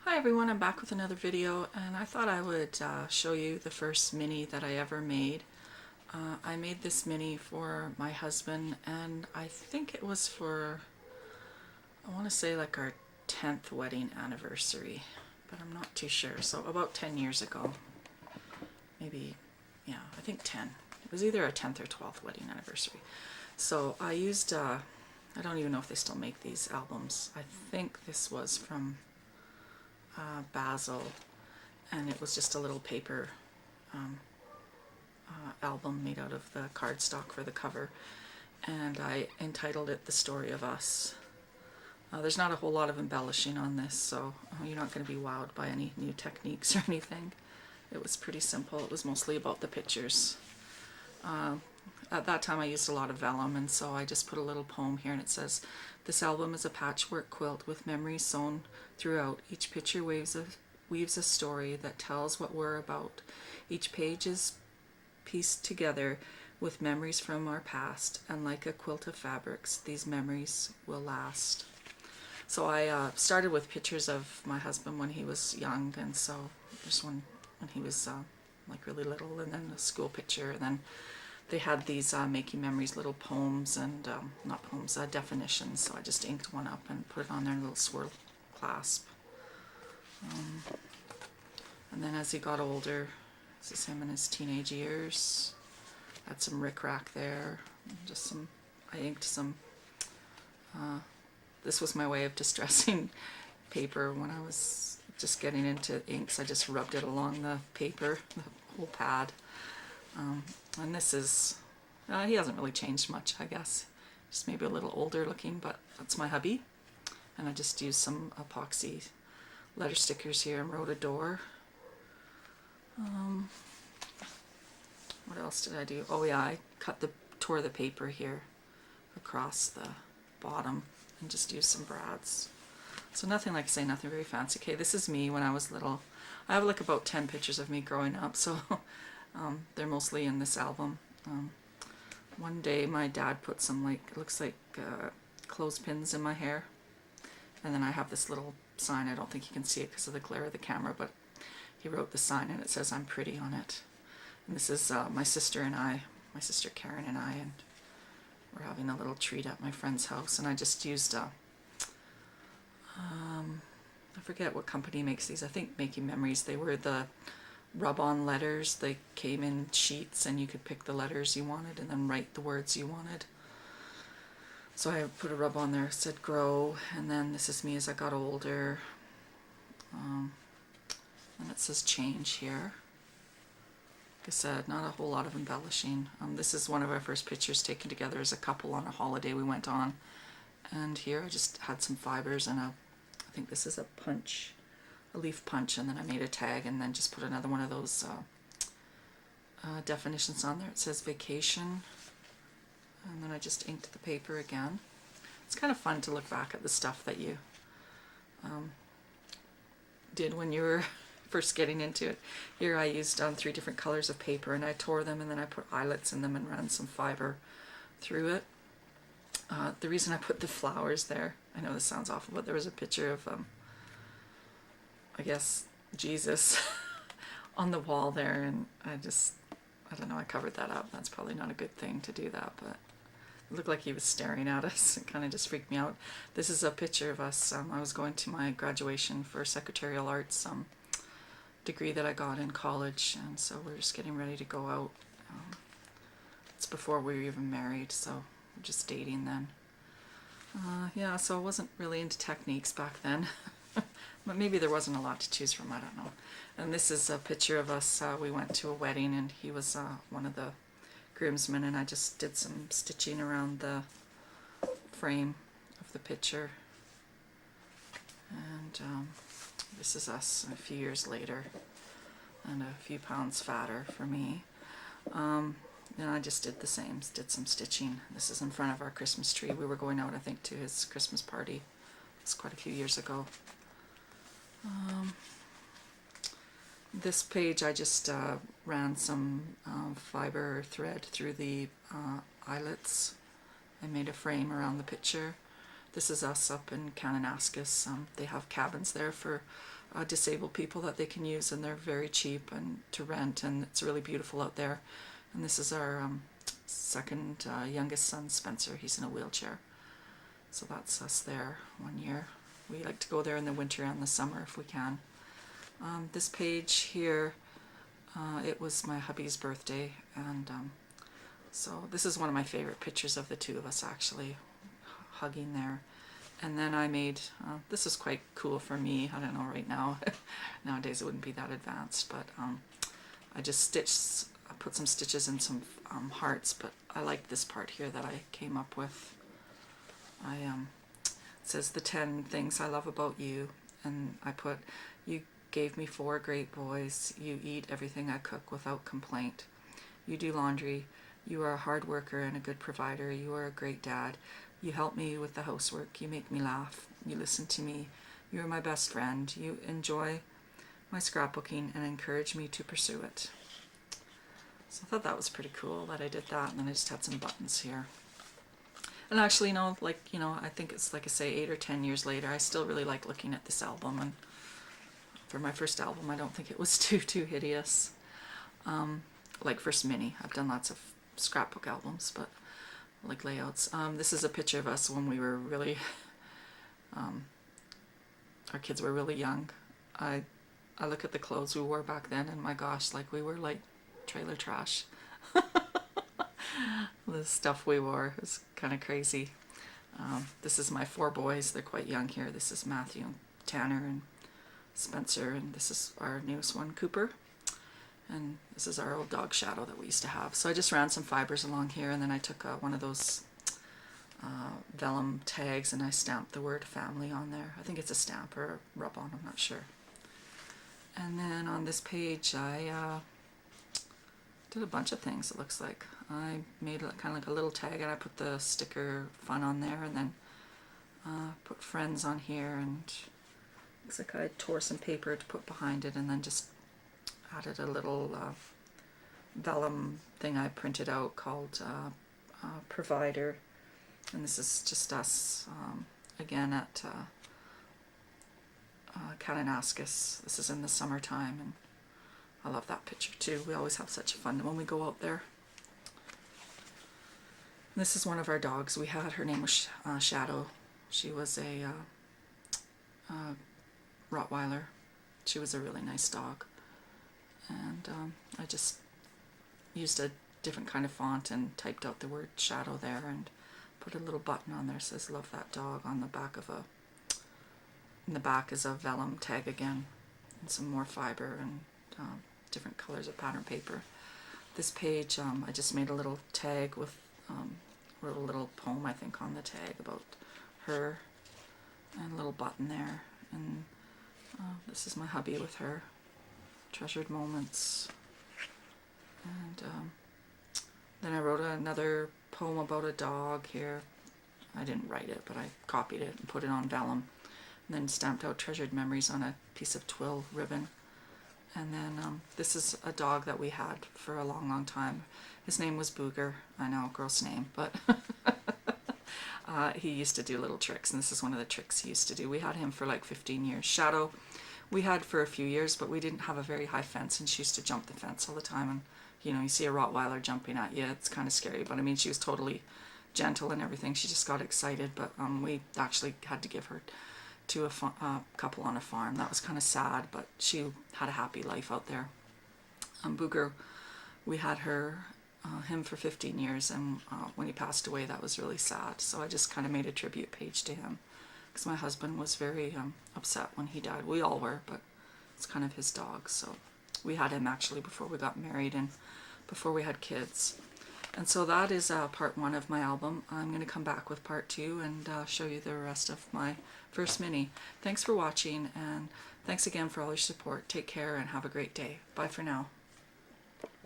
Hi everyone, I'm back with another video, and I thought I would show you the first mini that I ever made. I made this mini for my husband, and I think it was for, I want to say like our 10th wedding anniversary, but I'm not too sure. So about 10 years ago, maybe, yeah, I think 10. It was either a 10th or 12th wedding anniversary. So I used, I don't even know if they still make these albums. I think this was from Basil, and it was just a little paper album made out of the cardstock for the cover, and I entitled it The Story of Us. There's not a whole lot of embellishing on this, so you're not going to be wowed by any new techniques or anything. It was pretty simple. It was mostly about the pictures. At that time I used a lot of vellum, and so I just put a little poem here, and it says, "This album is a patchwork quilt with memories sewn throughout. Each picture weaves a story that tells what we're about. Each page is pieced together with memories from our past, and like a quilt of fabrics, these memories will last." So I started with pictures of my husband when he was young, and so there's one when he was like really little, and then a school picture, and then they had these Making Memories little poems, and not poems, definitions, so I just inked one up and put it on there in a little swirl clasp. And then as he got older, this is him in his teenage years. Had some rickrack there, just some, I inked some, this was my way of distressing paper when I was just getting into inks. I just rubbed it along the paper, the whole pad. And this is, he hasn't really changed much, I guess. Just maybe a little older looking, but that's my hubby. And I just used some epoxy letter stickers here and wrote a door. What else did I do? Oh yeah, I tore the paper here across the bottom and just used some brads. So nothing, like I say, nothing very fancy. Okay, this is me when I was little. I have like about 10 pictures of me growing up, so they're mostly in this album. One day my dad put some, like, it looks like clothespins in my hair, and then I have this little sign. I don't think you can see it because of the glare of the camera, but he wrote the sign and it says "I'm pretty" on it. And this is my sister and I, my sister Karen and I, and we're having a little treat at my friend's house, and I just used I forget what company makes these. I think Making Memories. They were the rub-on letters. They came in sheets, and you could pick the letters you wanted and then write the words you wanted. So I put a rub on there, said "grow," and then this is me as I got older. And it says "change" here. Like I said, not a whole lot of embellishing. This is one of our first pictures taken together as a couple on a holiday we went on. And here I just had some fibers and I think this is a punch, a leaf punch, and then I made a tag and then just put another one of those definitions on there. It says "vacation," and then I just inked the paper again. It's kind of fun to look back at the stuff that you did when you were first getting into it. Here I used 3 different colors of paper, and I tore them, and then I put eyelets in them and ran some fiber through it. The reason I put the flowers there, I know this sounds awful, but there was a picture of, I guess, Jesus on the wall there, and I don't know, I covered that up. That's probably not a good thing to do that, but it looked like he was staring at us. It kind of just freaked me out. This is a picture of us. I was going to my graduation for secretarial arts degree that I got in college, and so we're just getting ready to go out. It's before we were even married, so we're just dating then. Yeah, so I wasn't really into techniques back then. But maybe there wasn't a lot to choose from, I don't know. And this is a picture of us. We went to a wedding, and he was one of the groomsmen, and I just did some stitching around the frame of the picture. And this is us a few years later, and a few pounds fatter for me. And I just did the same, did some stitching. This is in front of our Christmas tree. We were going out, I think, to his Christmas party. It was quite a few years ago. This page I just ran some fiber or thread through the eyelets and made a frame around the picture. This is us up in Kananaskis. They have cabins there for disabled people that they can use, and they're very cheap and to rent, and it's really beautiful out there. And this is our second youngest son, Spencer. He's in a wheelchair. So that's us there one year. We like to go there in the winter and the summer if we can. This page here, it was my hubby's birthday, and so this is one of my favorite pictures of the two of us actually hugging there. And then I made, this is quite cool for me, I don't know right now, nowadays it wouldn't be that advanced, but I just I put some stitches in some hearts, but I like this part here that I came up with. It says the 10 things I love about you, and I put, you gave me 4 great boys, you eat everything I cook without complaint, you do laundry, you are a hard worker and a good provider, you are a great dad, you help me with the housework, you make me laugh, you listen to me, you are my best friend, you enjoy my scrapbooking and encourage me to pursue it. So I thought that was pretty cool that I did that, and then I just had some buttons here. And actually, I think it's like I say 8 or 10 years later, I still really like looking at this album, and for my first album I don't think it was too hideous. Like first mini, I've done lots of scrapbook albums, but like layouts. This is a picture of us when we were really, our kids were really young. I look at the clothes we wore back then, and my gosh, like we were like trailer trash. The stuff we wore was kind of crazy. This is my 4 boys. They're quite young here. This is Matthew, Tanner, and Spencer, and this is our newest one, Cooper. And this is our old dog Shadow that we used to have. So I just ran some fibers along here, and then I took one of those vellum tags and I stamped the word family on there. I think it's a stamp or a rub-on, I'm not sure. And then on this page I did a bunch of things, it looks like. I made kind of like a little tag, and I put the sticker fun on there, and then put friends on here, and looks like I tore some paper to put behind it, and then just added a little vellum thing I printed out called Provider. And this is just us again at Kananaskis. This is in the summertime, and I love that picture too. We always have such fun when we go out there. And this is one of our dogs we had. Her name was Shadow. She was a Rottweiler. She was a really nice dog. And I just used a different kind of font and typed out the word Shadow there, and put a little button on there that says love that dog on the back of in the back is a vellum tag again, and some more fiber and different colors of pattern paper. This page I just made a little tag with wrote a little poem I think on the tag about her, and a little button there, and this is my hubby with her, treasured moments. And then I wrote another poem about a dog here. I didn't write it, but I copied it and put it on vellum, and then stamped out treasured memories on a piece of twill ribbon. And then this is a dog that we had for a long time. His name was Booger. I know, gross name, but he used to do little tricks, and this is one of the tricks he used to do. We had him for like 15 years. Shadow we had for a few years, but we didn't have a very high fence, and she used to jump the fence all the time. And you see a Rottweiler jumping at you, it's kind of scary, but I mean, she was totally gentle and everything. She just got excited, but we actually had to give her to a couple on a farm. That was kind of sad, but she had a happy life out there. Booger, we had him for 15 years, and when he passed away, that was really sad. So I just kind of made a tribute page to him, because my husband was very upset when he died. We all were, but it's kind of his dog. So we had him actually before we got married and before we had kids. And so that is part 1 of my album. I'm going to come back with part 2 and show you the rest of my first mini. Thanks for watching, and thanks again for all your support. Take care and have a great day. Bye for now.